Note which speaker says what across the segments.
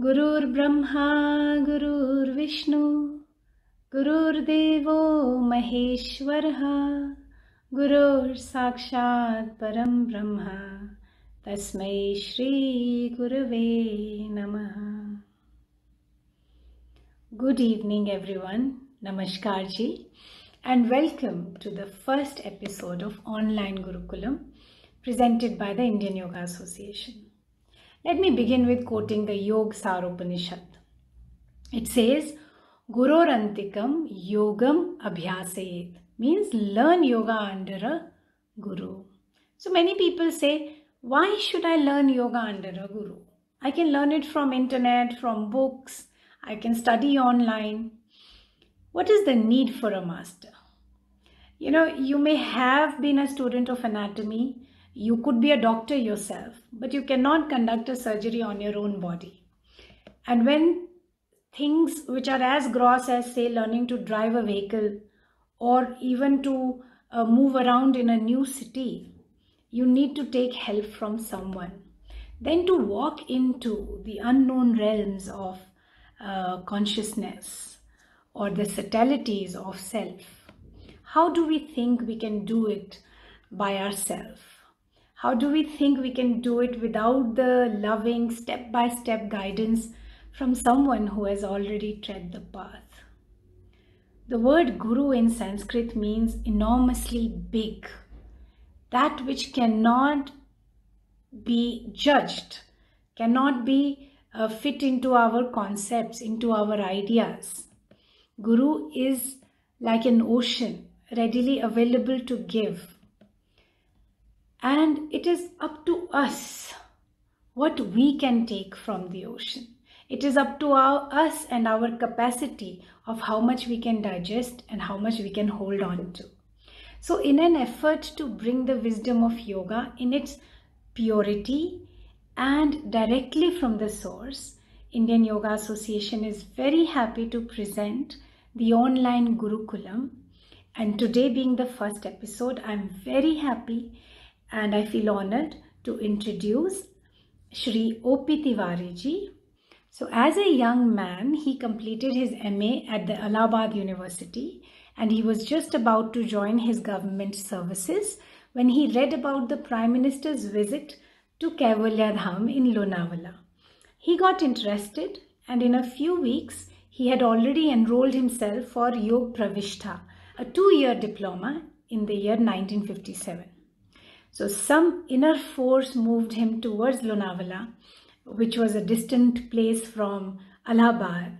Speaker 1: Gurur Brahma, Gurur Vishnu, Gurur Devo Maheshwaraha, Gurur Sakshat Param Brahma, Tasmai Shri Gurave Namaha. Good evening everyone, Namaskar ji, and welcome to the first episode of Online Gurukulam presented by the Indian Yoga Association. Let me begin with quoting the Yog Saropanishad. It says, Guror Antikam Yogam Abhyasayet, means learn yoga under a guru. So many people say, why should I learn yoga under a guru? I can learn it from internet, from books, I can study online. What is the need for a master? You may have been a student of anatomy, you could be a doctor yourself, but you cannot conduct a surgery on your own body. And when things which are as gross as, say, learning to drive a vehicle or even to move around in a new city, you need to take help from someone. Then to walk into the unknown realms of consciousness or the subtleties of self. How do we think we can do it by ourselves? How do we think we can do it without the loving step-by-step guidance from someone who has already tread the path? The word guru in Sanskrit means enormously big, that which cannot be judged, cannot be fit into our concepts, into our ideas. Guru is like an ocean, readily available to give. And it is up to us what we can take from the ocean. It is up to us and our capacity of how much we can digest and how much we can hold on to. So in an effort to bring the wisdom of yoga in its purity and directly from the source, Indian Yoga Association is very happy to present the online Gurukulam. And today being the first episode, I'm very happy and I feel honored to introduce Shri O.P. Tiwari ji. So as a young man, he completed his MA at the Allahabad University and he was just about to join his government services when he read about the Prime Minister's visit to Kaivalya Dham in Lonavala. He got interested and in a few weeks, he had already enrolled himself for Yog Pravishta, a 2-year diploma in the year 1957. So some inner force moved him towards Lonavala, which was a distant place from Allahabad,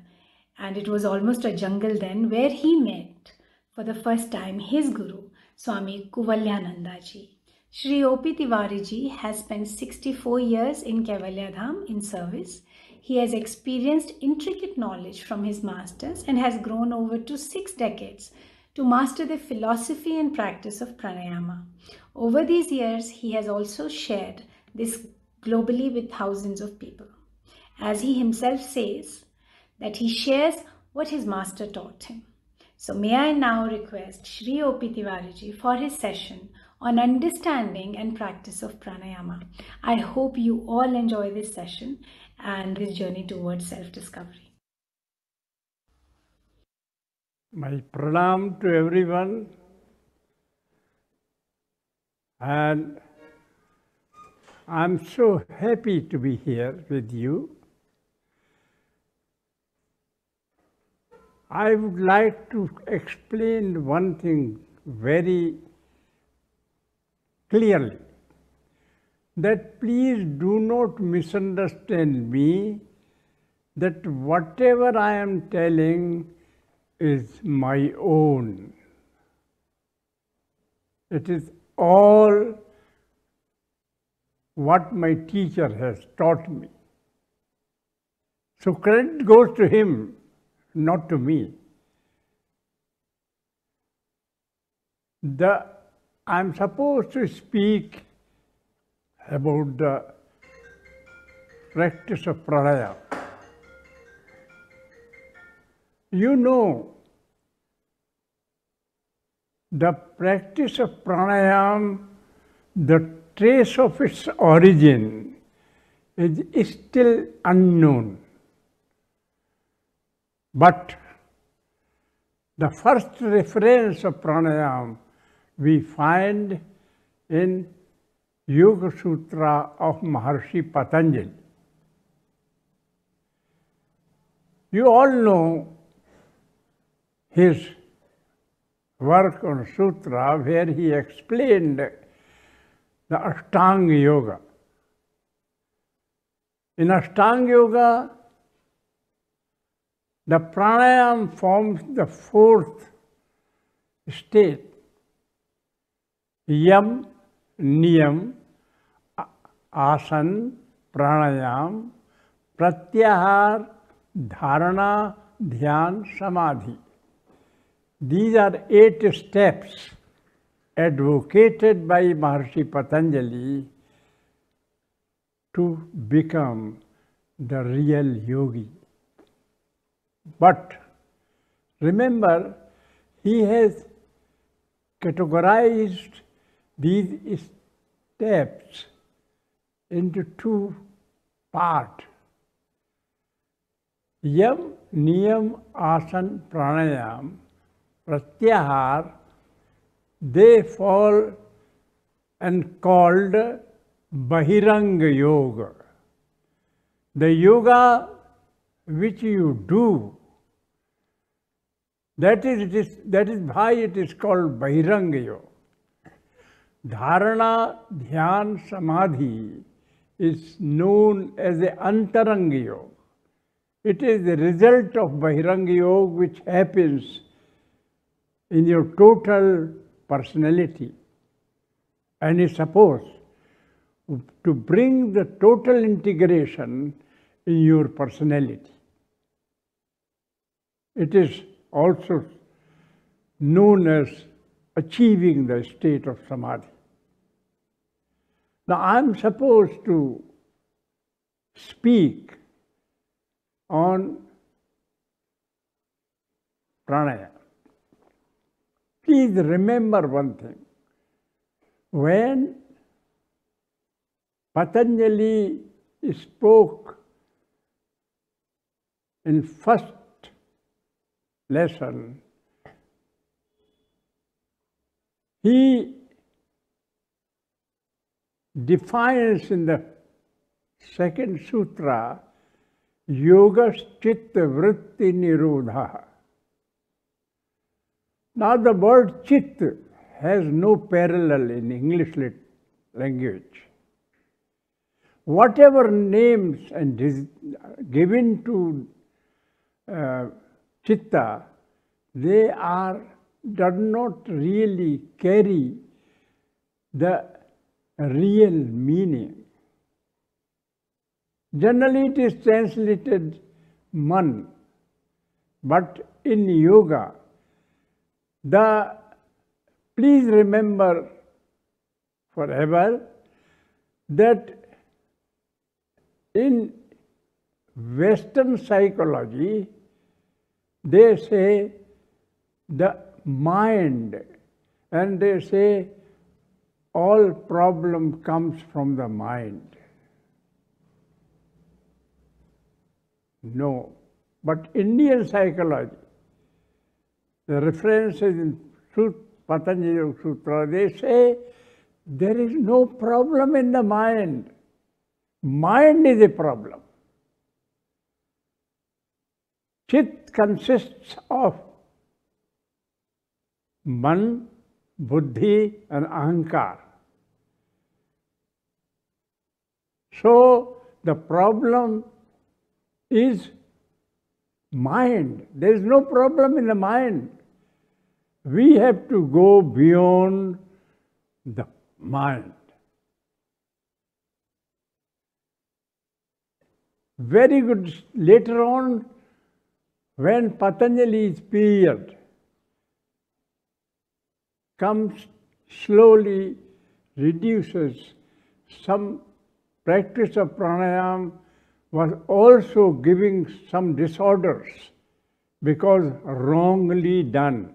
Speaker 1: and it was almost a jungle then, where he met for the first time his guru, Swami Kuvalyananda ji. Shri O.P. Tiwari ji has spent 64 years in Kaivalya Dham in service. He has experienced intricate knowledge from his masters and has grown over to 6 decades to master the philosophy and practice of pranayama. Over these years, he has also shared this globally with thousands of people. As he himself says, that he shares what his master taught him. So may I now request Shri O.P. Tiwari ji for his session on understanding and practice of pranayama. I hope you all enjoy this session and this journey towards self-discovery.
Speaker 2: My pranam to everyone, and I'm so happy to be here with you. I would like to explain one thing very clearly, that please do not misunderstand me, that whatever I am telling is my own. It is all what my teacher has taught me. So credit goes to him, not to me. I'm supposed to speak about the practice of pranayama. You know, the practice of pranayama, the trace of its origin is still unknown. But the first reference of pranayama we find in Yoga Sutra of Maharshi Patanjali. You all know his work on Sutra where he explained the Ashtanga Yoga. In Ashtanga Yoga, the pranayama forms the fourth state. Yam, niyam, asan, pranayam, pratyahar, dharana, dhyan, samadhi. These are 8 steps advocated by Maharshi Patanjali to become the real yogi. But remember, he has categorized these steps into 2 parts. Yam, niyam, asan, pranayam, pratyahar, they fall and called Bahiranga Yoga. The yoga which you do, that is why it is called Bahiranga Yoga. Dharana, Dhyan, Samadhi is known as the Antaranga Yoga. It is the result of Bahiranga Yoga which happens in your total personality and is supposed to bring the total integration in your personality. It is also known as achieving the state of samadhi. Now, I am supposed to speak on pranayama. Please remember one thing. When Patanjali spoke in first lesson, he defines in the second sutra Yoga Chitta Vritti Nirodha. Now the word Chit has no parallel in English language. Whatever names and given to Chitta, they does not really carry the real meaning. Generally it is translated man, but in yoga, please remember forever that in Western psychology, they say the mind, and they say all problem comes from the mind. No, but Indian psychology, the references in Patanjali Sutra, they say there is no problem in the mind. Mind is a problem. Chit consists of man, buddhi and ahankar. So the problem is mind. There is no problem in the mind. We have to go beyond the mind. Very good. Later on, when Patanjali's period comes, slowly reduces, some practice of pranayama was also giving some disorders because wrongly done.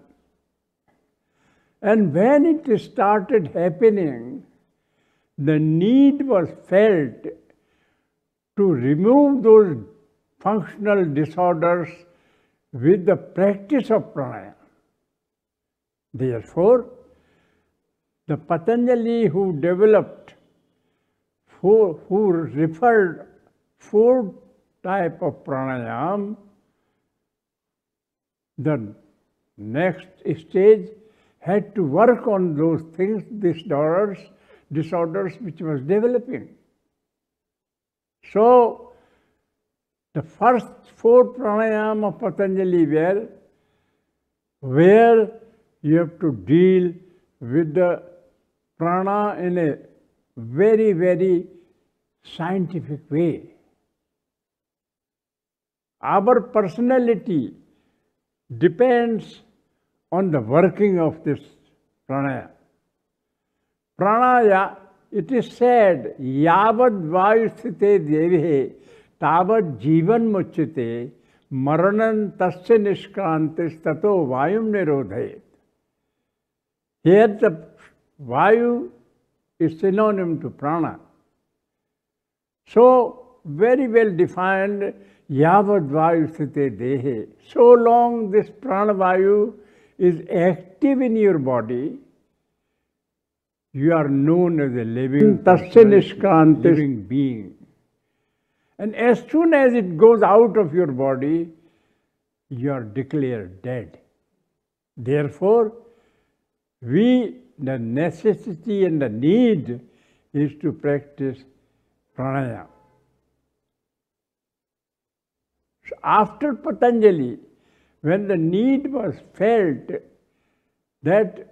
Speaker 2: And when it started happening, the need was felt to remove those functional disorders with the practice of pranayama. Therefore, the Patanjali who developed, who referred 4 types of pranayama, the next stage had to work on those things, disorders which was developing. So, the first 4 pranayama of Patanjali were where you have to deal with the prana in a very, very scientific way. Our personality depends on the working of this pranaya. Pranaya, it is said, yavad vayusthite devehe tavad jivan muchyate maranan tasya nishkrantis tato vayum nirodhayet. Here the vayu is synonym to prana. So, very well defined, yavad vayu sthite dehe. So long this prana vayu is active in your body, you are known as a living being. And as soon as it goes out of your body, you are declared dead. Therefore, the necessity and the need is to practice pranayama. So after Patanjali, when the need was felt that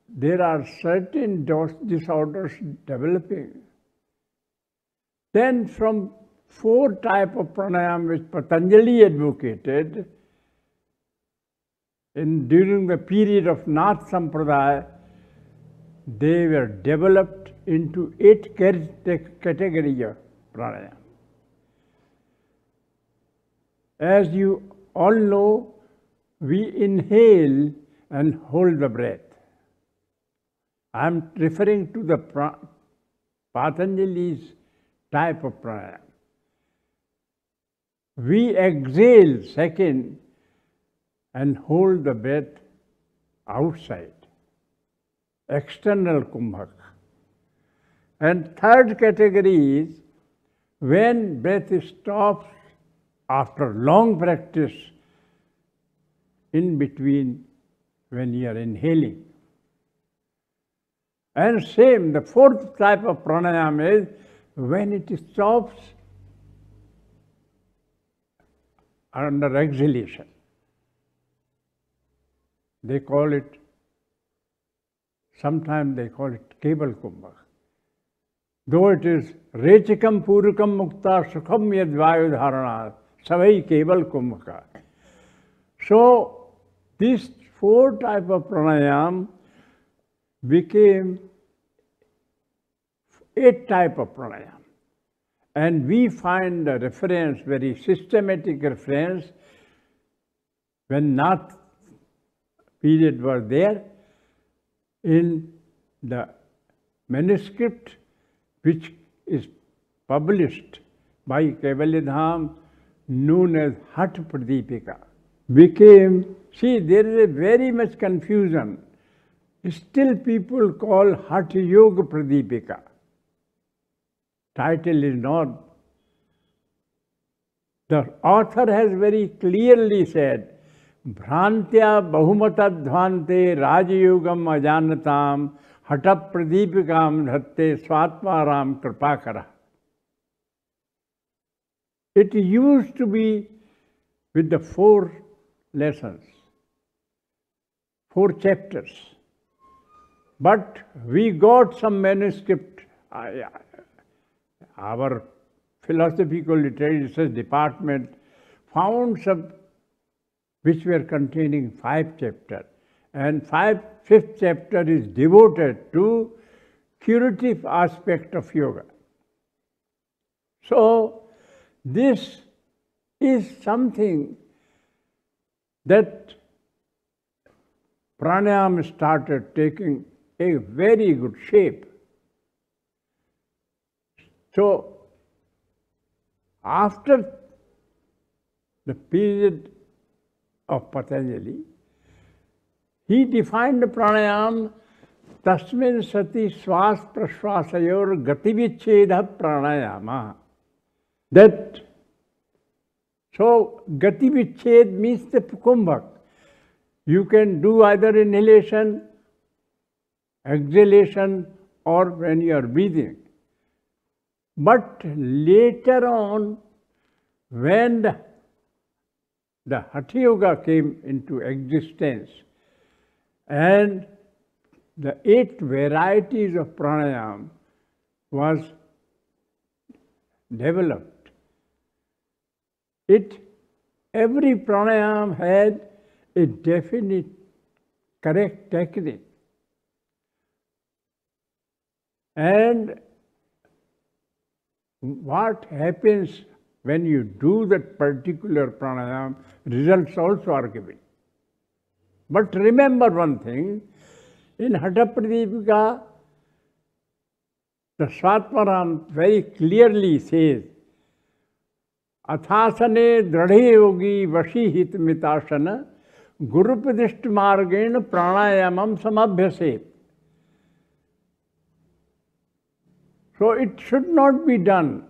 Speaker 2: there are certain disorders developing, then from 4 types of pranayama which Patanjali advocated, during the period of Nath Sampradaya, they were developed into 8 categories of pranayama. As you all know, we inhale and hold the breath. I am referring to the Patanjali's type of pranayama. We exhale second and hold the breath outside, external kumbhak. And 3rd category is when breath stops after long practice in between when you are inhaling. And same, the 4th type of pranayama is when it stops under exhalation. They call it, sometimes they call it Keval Kumbha. Though it is Rechikam Purukam Mukta Sukham Yad Vayu Dharana, Savai Keval Kumbhaka. So, these 4 types of pranayama became 8 types of pranayama. And we find a reference, very systematic reference, when Nath period was there, in the manuscript which is published by Kaivalyadham, known as Hat Pradipika, became, see, there is a very much confusion. Still people call Hatha Yoga Pradipika. Title is not. The author has very clearly said, Bhrantya Bahumatadhvante Rajayogam Ajanatam Hata Pradipikam Dhatte Swatmaram Kripakara. It used to be with the 4 lessons, 4 chapters. But we got some manuscript. Our philosophical literature department found some which were containing 5 chapters. And 5th chapter is devoted to curative aspect of yoga. So, this is something that pranayama started taking a very good shape. So, after the period of Patanjali, he defined pranayam tasmin sati swas prashvasayor gativichedha pranayama. That, so gativichhed means the kumbhak. You can do either inhalation, exhalation, or when you are breathing. But later on, when the Hatha Yoga came into existence and the 8 varieties of pranayam was developed, every pranayam had a definite, correct technique. And what happens when you do that particular pranayam, results also are given. But remember one thing, in Hatha Pradipika, the Swatmaram very clearly says, Athasane dradhe yogi vashihit mitasana gurupadishta margena pranayamam samabhyase. So it should not be done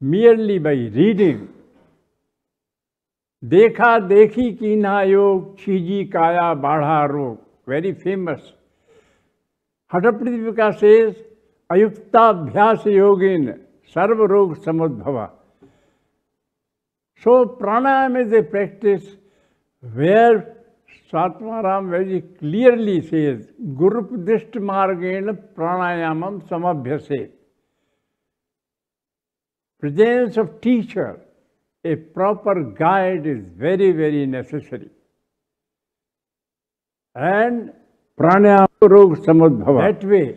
Speaker 2: merely by reading. Dekha dekhi kina yog chiji kaya badha rog. Very famous. Hatha Pradipika says, ayukta bhyas yogin sarva rog samudbhava. So pranayam is a practice where Swatmaram very clearly says, Gurupadishta margena pranayamam samabhyase. Presence of teacher, a proper guide is very, very necessary. And pranayam rog samudbhava. That way,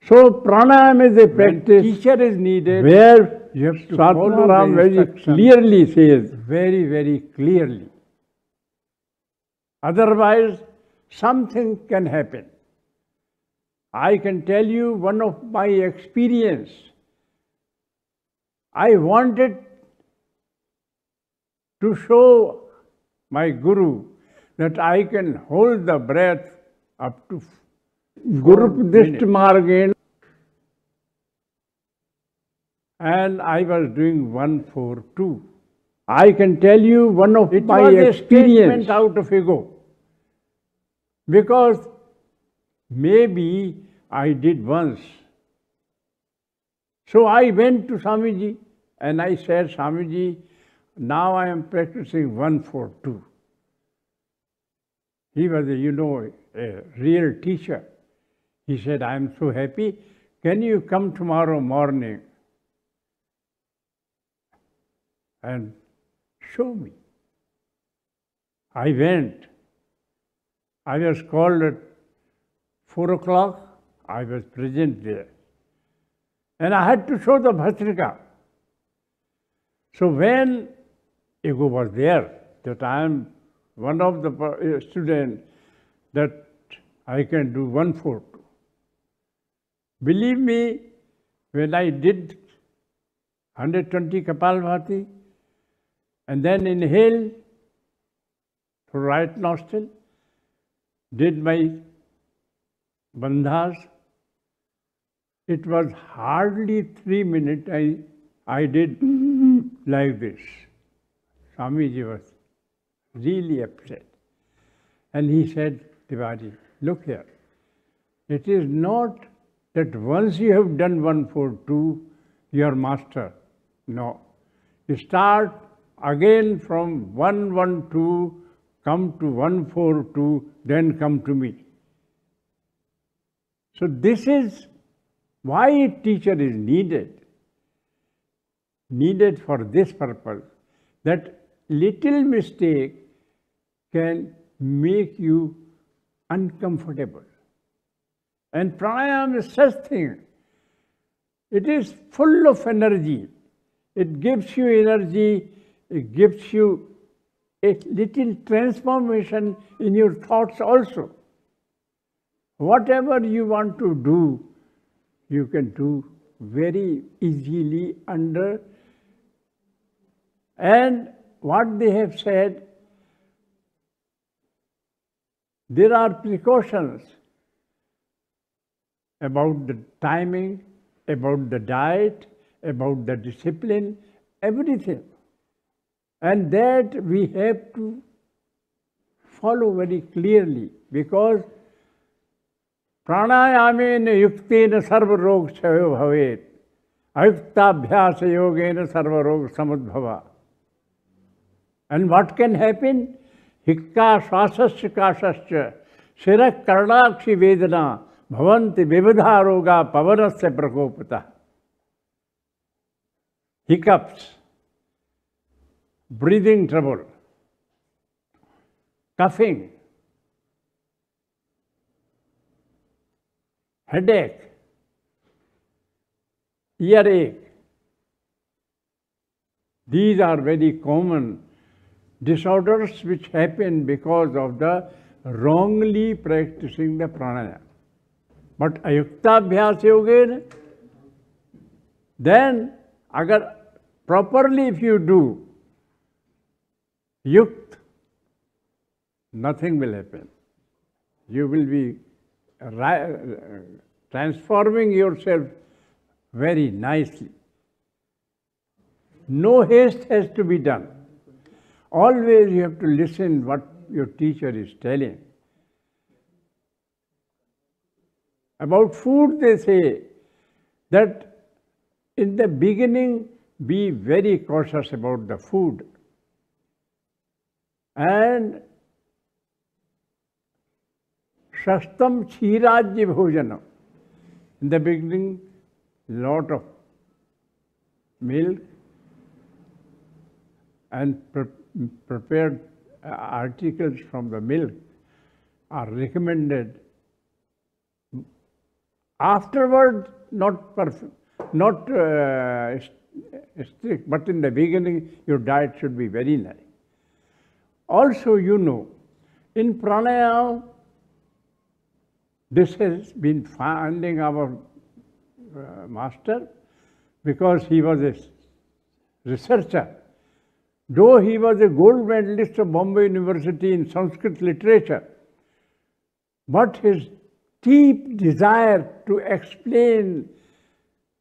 Speaker 2: so pranayam is a practice. Teacher is needed. Where you have to Swatmaram very clearly says, very, very clearly. Otherwise, something can happen. I can tell you one of my experience. I wanted to show my Guru that I can hold the breath up to Gurupadishta margena. And I was doing 1-4-2. I can tell you one of my experience out of ego. Because maybe I did once. So I went to Swamiji and I said, Swamiji, now I am practicing 1-4-2. He was, a real teacher. He said, I am so happy. Can you come tomorrow morning and show me? I went. I was called at 4 o'clock. I was present there. And I had to show the Bhastrika. So when ego was there, that I am one of the students, that I can do 1-4-2. Believe me, when I did 120 Kapalbhati, and then inhaled through right nostril, did my bandhas. It was hardly 3 minutes I did like this. Swamiji was really upset. And he said, Tiwari, look here. It is not that once you have done 1-4-2, you are master. No. You start again from 1-1-2, come to 1-4-2, then come to me. So this is why a teacher is needed. Needed for this purpose, that little mistake can make you uncomfortable. And pranayam is such thing. It is full of energy. It gives you energy, it gives you a little transformation in your thoughts also. Whatever you want to do, you can do very easily under. And what they have said, There are precautions about the timing, about the diet, about the discipline, everything. And that we have to follow very clearly, because प्राणायामेन युक्तेन सर्वरोग क्षयो भवेत् अयुक्ताभ्यास योगेन सर्वरोग समुद्भवा. And what can happen? हिक्का श्वासस्य काशस्य शिरः कर्णाक्षि वेदना भवन्ति विविधा रोगा पवनस्य प्रकोपतः. Hiccups, breathing trouble, coughing, headache, earache. These are very common disorders which happen because of the wrongly practicing the pranayama. But ayuktabhyas yogena, then agar properly if you do yukt, nothing will happen. You will be transforming yourself very nicely. No haste has to be done. Always you have to listen what your teacher is telling. About food, they say that in the beginning, be very cautious about the food. And Shastam Chirajya Bhojanam. In the beginning, lot of milk and prepared articles from the milk are recommended. Afterward, not perfect, not strict, but in the beginning, your diet should be very nice. Also, you know, in pranayama, this has been finding our master, because he was a researcher. Though he was a gold medalist of Bombay University in Sanskrit literature, but his deep desire to explain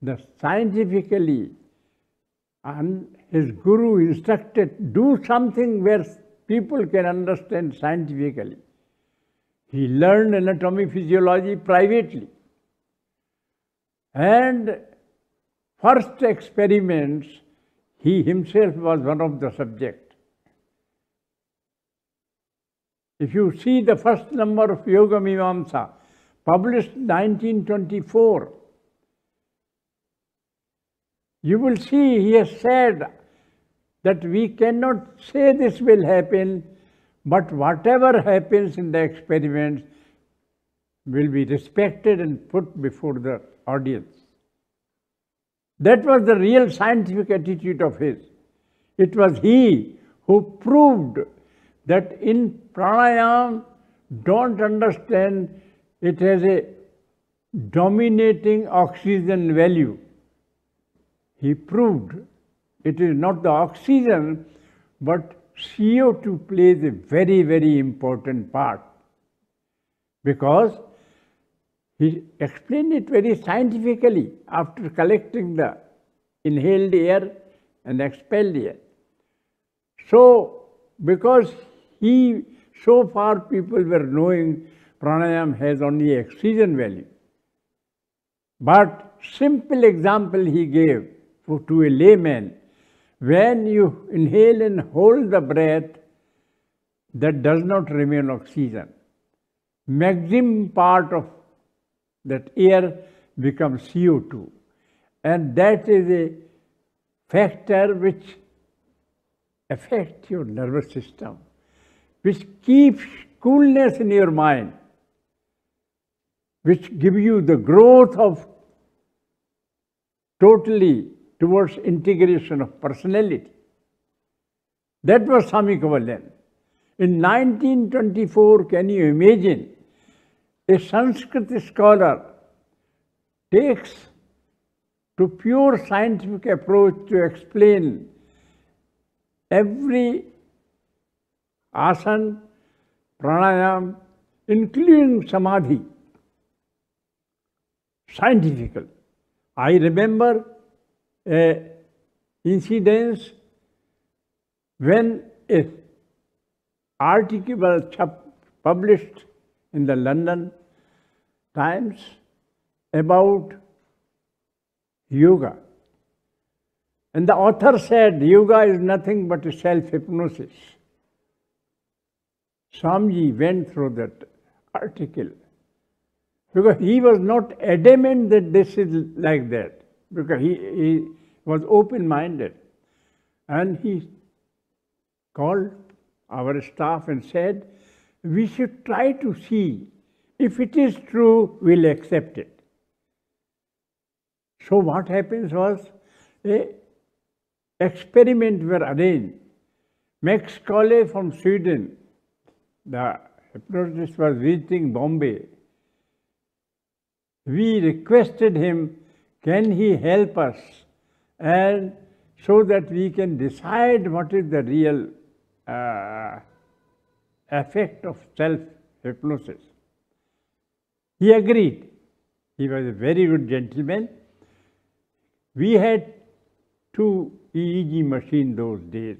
Speaker 2: the scientifically, and his guru instructed, do something where people can understand scientifically. He learned anatomy, physiology privately. And first experiments, he himself was one of the subjects. If you see the first number of Yoga Mimamsa, published 1924, you will see he has said that we cannot say this will happen, but whatever happens in the experiments will be respected and put before the audience. That was the real scientific attitude of his. It was he who proved that in pranayama, don't understand it has a dominating oxygen value. He proved it is not the oxygen, but CO2 plays a very, very important part, because he explained it very scientifically after collecting the inhaled air and expelled air. So, because so far people were knowing pranayama has only oxygen value. But simple example he gave to a layman, when you inhale and hold the breath, that does not remain oxygen. Maximum part of that air becomes CO2. And that is a factor which affects your nervous system, which keeps coolness in your mind, which gives you the growth of totally towards integration of personality. That was Swami Kavalan. In 1924, can you imagine, a Sanskrit scholar takes to pure scientific approach to explain every asana, pranayama, including samadhi, scientifically. I remember a incident when a article was published in the London Times about yoga. And the author said yoga is nothing but a self-hypnosis. Swamiji went through that article because he was not adamant that this is like that, because he was open-minded. And he called our staff and said, we should try to see if it is true, we'll accept it. So what happens was, a experiment were arranged. Max Colley from Sweden, the hypnotist, was visiting Bombay. We requested him, can he help us, and so that we can decide what is the real effect of self-hypnosis. He agreed. He was a very good gentleman. We had 2 EEG machines those days,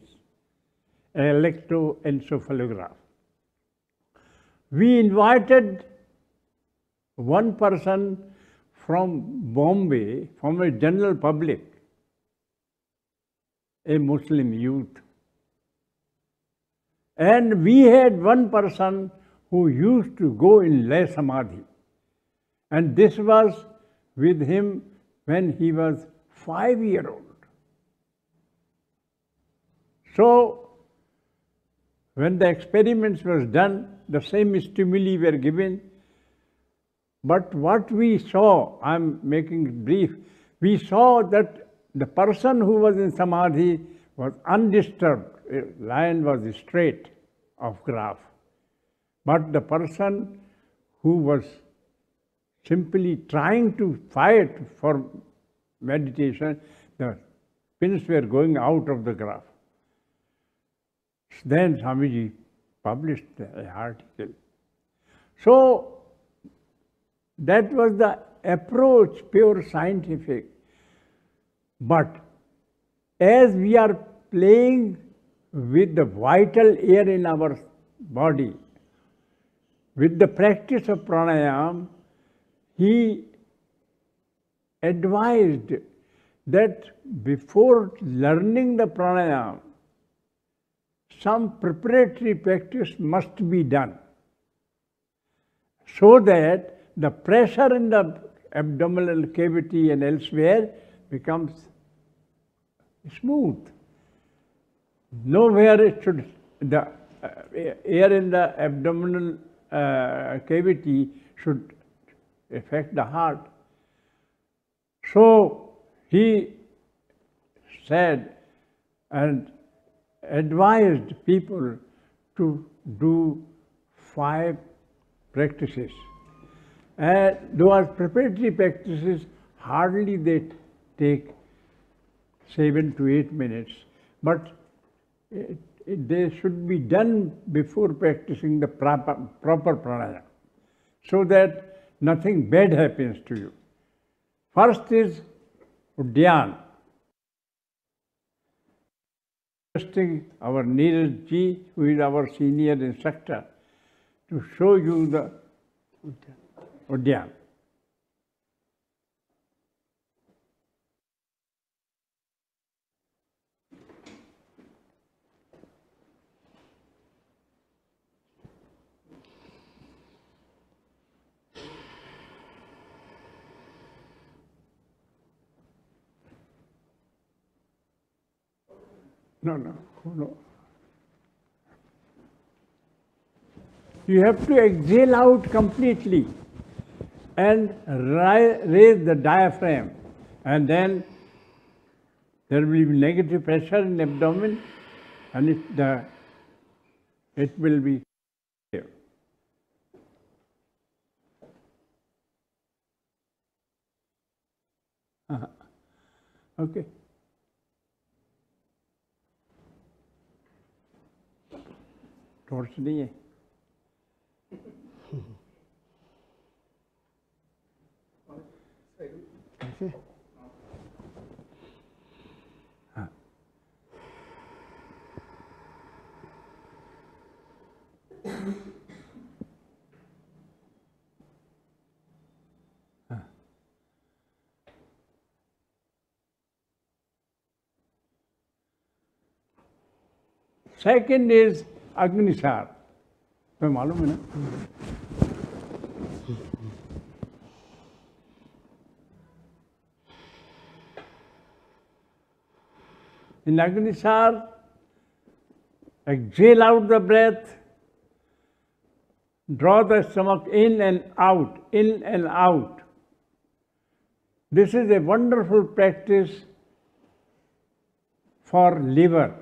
Speaker 2: electroencephalograph. We invited one person from Bombay, from a general public, a Muslim youth. And we had one person who used to go in lay samadhi. And this was with him when he was 5-year-old. So, when the experiments was done, the same stimuli were given. But what we saw, I'm making it brief, we saw that the person who was in samadhi was undisturbed. A line was straight of graph. But the person who was simply trying to fight for meditation, the pins were going out of the graph. Then Swamiji published the article. So that was the approach, pure scientific. But as we are playing with the vital air in our body, with the practice of pranayama, he advised that before learning the pranayama, some preparatory practice must be done, so that the pressure in the abdominal cavity and elsewhere becomes smooth. Nowhere it should, the air in the abdominal cavity should affect the heart. So he said and advised people to do 5 practices. And those preparatory practices, hardly they take 7 to 8 minutes, but they should be done before practicing the proper pranayama, so that nothing bad happens to you. First is Udyan. Requesting our Neeraj ji, who is our senior instructor, to show you the Udyan. No. You have to exhale out completely and raise the diaphragm, and then there will be negative pressure in the abdomen, and it will be clear. Okay. Torch नहीं है Second is Agnisar. तुम्हें मालूम है ना? In Agnisar, exhale out the breath, draw the stomach in and out, in and out. This is a wonderful practice for liver.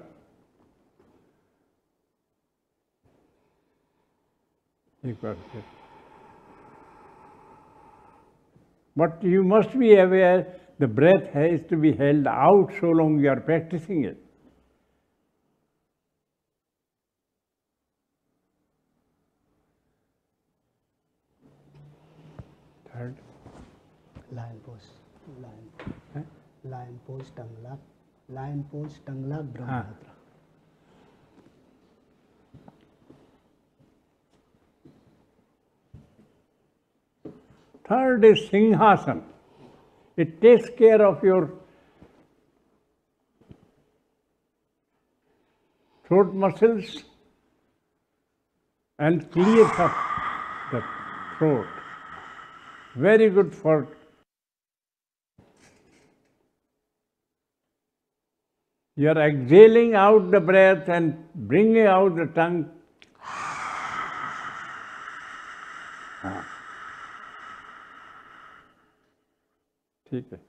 Speaker 2: But you must be aware the breath has to be held out so long you are practicing it. Third.
Speaker 3: Lion pose. Lion pose, tongue lock. Lion pose, tongue lock, Brahma Mudra.
Speaker 2: Third is Singhasana. It takes care of your throat muscles and clears up the throat. Very good for you are exhaling out the breath and bringing out the tongue. ठीक है.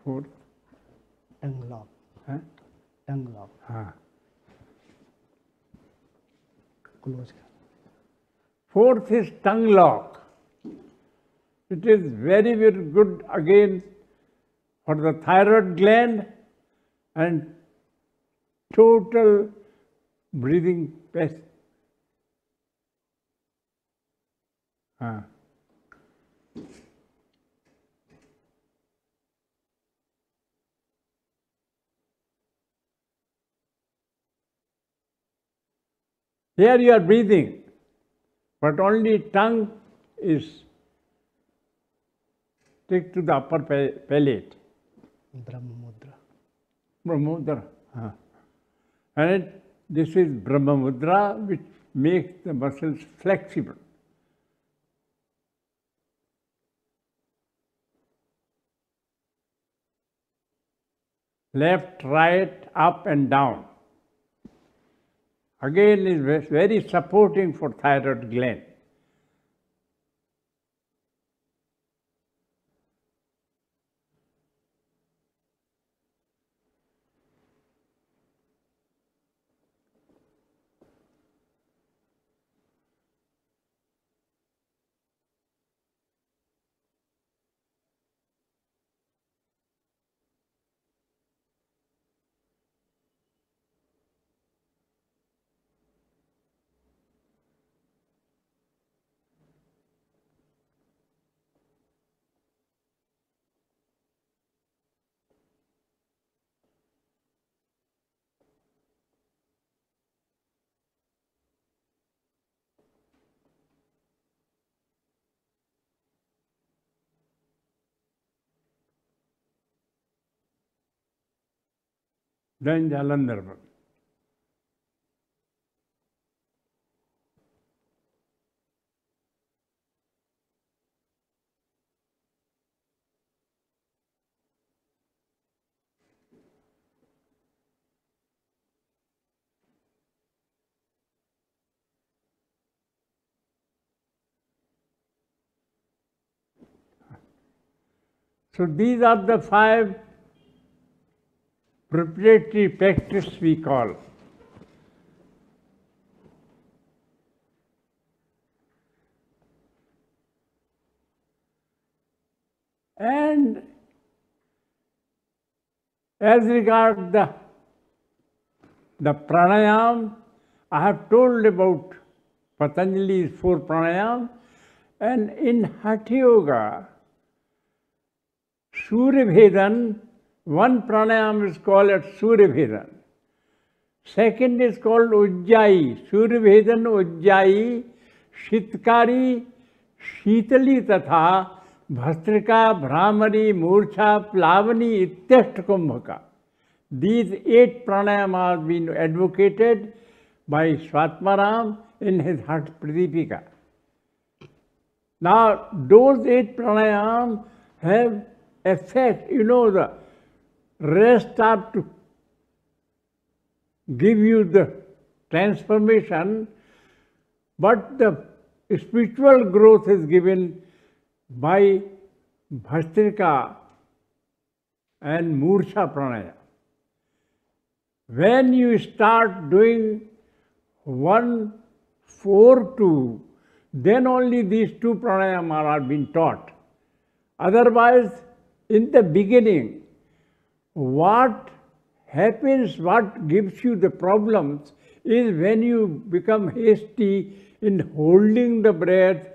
Speaker 2: Fourth.
Speaker 3: Tongue lock.
Speaker 2: Huh?
Speaker 3: Tongue lock.
Speaker 2: हाँ.
Speaker 3: Close.
Speaker 2: Fourth is tongue lock. It is very, very good again for the thyroid gland and total breathing pace. Here you are breathing, but only tongue is stick to the upper palate.
Speaker 3: Brahma Mudra.
Speaker 2: Brahma Mudra. And this is Brahma Mudra, which makes the muscles flexible. Left, right, up and down. Again is very supporting for thyroid gland. Then Jalandhar. So these are the 5 preparatory practice we call. And as regards the pranayam, I have told about Patanjali's 4 pranayam, and in Hatha Yoga, Surya Bhedan, one pranayam is called as Surya Bhedan. Second is called Ujjayi, Suryavedan Ujjayi, Shitkari, Shitali Tatha, Bhastrika, Brahmari, Murcha, Plavani, Ityasht Kumbhaka. These 8 pranayamas have been advocated by Swatmaram in his Hat Pradipika. Now, those 8 pranayams have effect, the rest are to give you the transformation, but the spiritual growth is given by Bhastrika and Murcha pranaya. When you start doing 1, 4, 2, then only these 2 pranayama are being taught. Otherwise, in the beginning, what happens, what gives you the problems is when you become hasty in holding the breath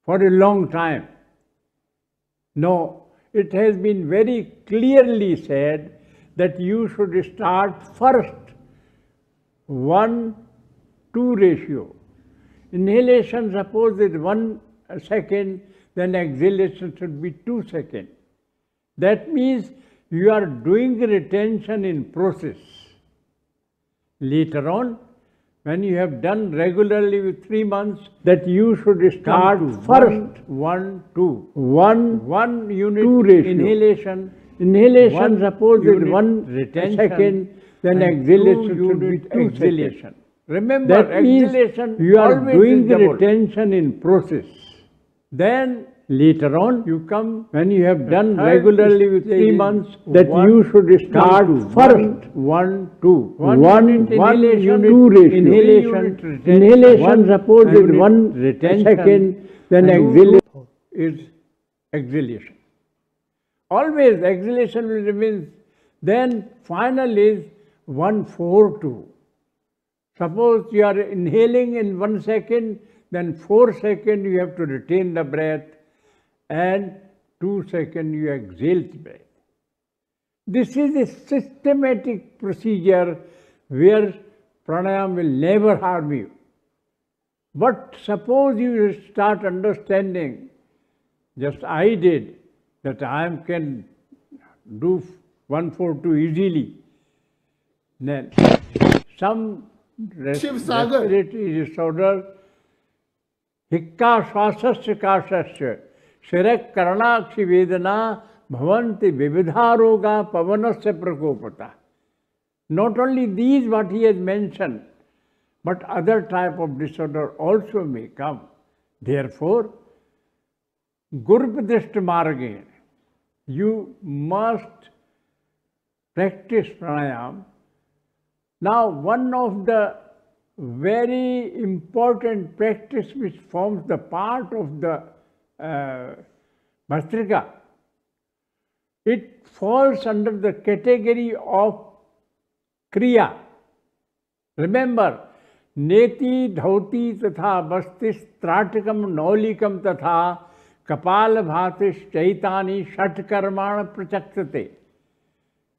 Speaker 2: for a long time. No, it has been very clearly said that you should start first 1-2 ratio. Inhalation, suppose is 1 second, then exhalation should be 2 seconds. That means you are doing retention in process. Later on, when you have done regularly with 3 months, that you should start first 1 unit 2 ratio. Inhalation, suppose is 1 retention, second, then exhalation should be 2 seconds. Remember, that exhalation you are doing the retention in process. Then later on, you come when you have done regularly with 3 months, that you should start first 1 unit 2 ratio. Inhalation, suppose is 1 retention, second, then exhalation is exhalation. Always exhalation will remain. Then final is 1-4-2. Suppose you are inhaling in 1 second, then 4 seconds you have to retain the breath, and 2 seconds you exhale the breath. This is a systematic procedure where pranayama will never harm you. But suppose you start understanding, just I did, that I can do 1-4-2 easily, then some respiratory disorder, hikka swasasya kasasya, shirak karanakshi vedana, bhavanti vividha roga pavanasya prakopata. Not only these what he has mentioned, but other type of disorder also may come. Therefore, Gurupdrishta marge, you must practice pranayama. Now, one of the very important practice which forms the part of the Bhastrika, it falls under the category of Kriya. Remember, Neti, Dhauti, Tatha, Bastis, Tratikam, Naulikam, Tatha, Kapala, Bhatish, Chaitani, Shatkarmana, Prachaktate.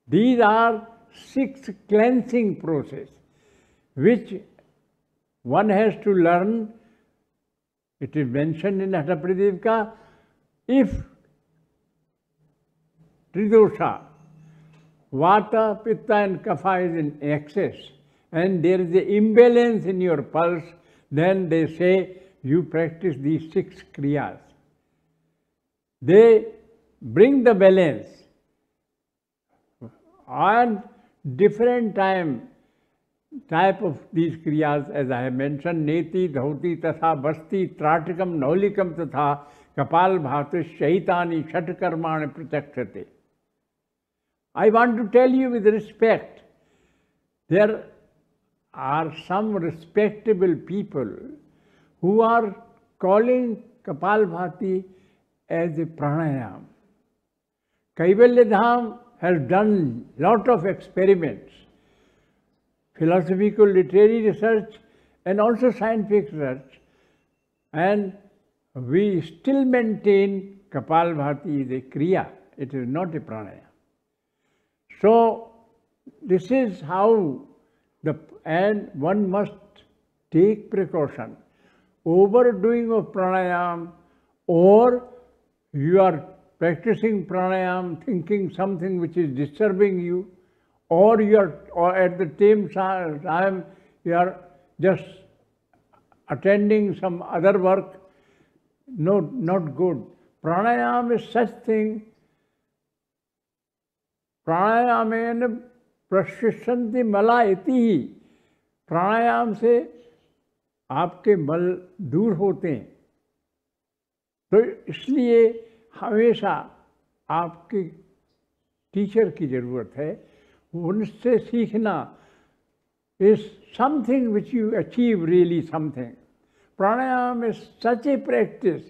Speaker 2: These are 6 cleansing process which one has to learn. It is mentioned in Hatha Pradipika. If Tridosha, Vata, Pitta and Kapha is in excess and there is an imbalance in your pulse, then they say you practice these 6 kriyas. They bring the balance, and different type of these kriyas, as I have mentioned, Neti, Dhauti, Tatha, Basti, Tratikam, Naulikam, Tatha, Kapal, Bhatish, Shaitani, Shatkarmani, Prachakshate. I want to tell you with respect, there are some respectable people who are calling Kapalbhati as a pranayam. Kaivalya Dham has done lot of experiments, philosophical literary research and also scientific research, and we still maintain Kapalbhati is a kriya, it is not a pranayam. So, This is how and one must take precaution. Overdoing of pranayam, or you are practicing pranayam thinking something which is disturbing you, or at the same time you are just attending some other work. No, not good. Pranayam is such thing. प्राणायामेन प्रशिष्यन्ति मला इति। प्राणायाम से आपके मल दूर होते हैं। तो इसलिए हमेशा आपके टीचर की ज़रूरत है, उनसे सीखना is something which you achieve really something. Pranayam is such a practice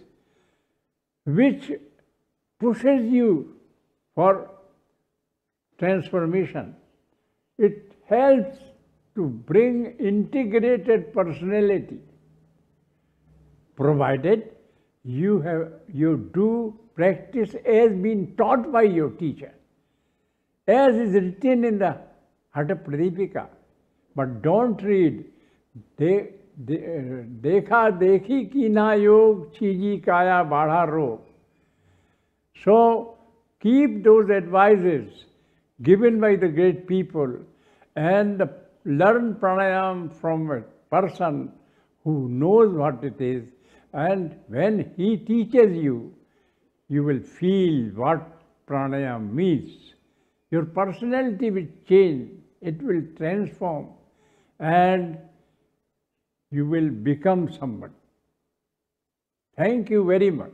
Speaker 2: which pushes you for transformation. It helps to bring integrated personality, provided you do practice as been taught by your teacher, as is written in the Hatha Pradipika. But don't read देखा देखी की ना योग चीजी काया बाढ़ा रोग. So keep those advices given by the great people and learn pranayam from a person who knows what it is, and when he teaches you, you will feel what pranayam means. Your personality will change, it will transform, and you will become somebody. Thank you very much.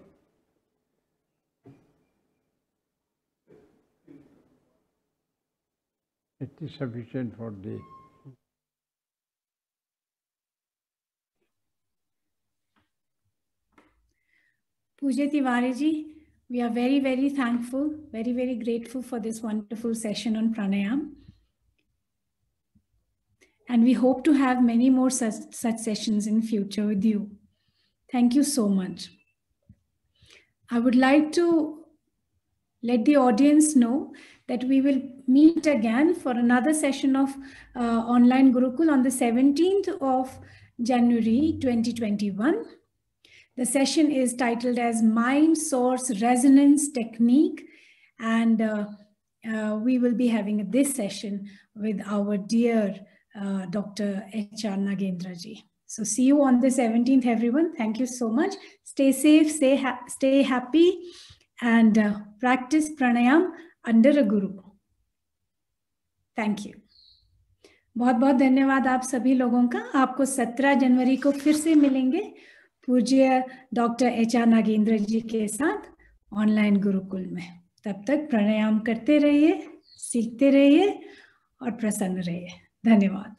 Speaker 2: It is sufficient for the
Speaker 1: Pujya Tiwari ji, we are very, very thankful, very, very grateful for this wonderful session on pranayam. And we hope to have many more such sessions in future with you. Thank you so much. I would like to let the audience know that we will meet again for another session of Online Gurukul on the 17th of January 2021. The session is titled as Mind Source Resonance Technique, and we will be having this session with our dear Dr. H.R. Nagendra ji. So see you on the 17th, everyone. Thank you so much. Stay safe, stay happy, and practice pranayam under a guru. Thank you. बहुत बहुत धन्यवाद आप सभी लोगों का. आपको 17 जनवरी को फिर से मिलेंगे पूज्य डॉक्टर एच.आर. नागेंद्र जी के साथ ऑनलाइन गुरुकुल में. तब तक प्राणायाम करते रहिए, सीखते रहिए और प्रसन्न रहिए. धन्यवाद.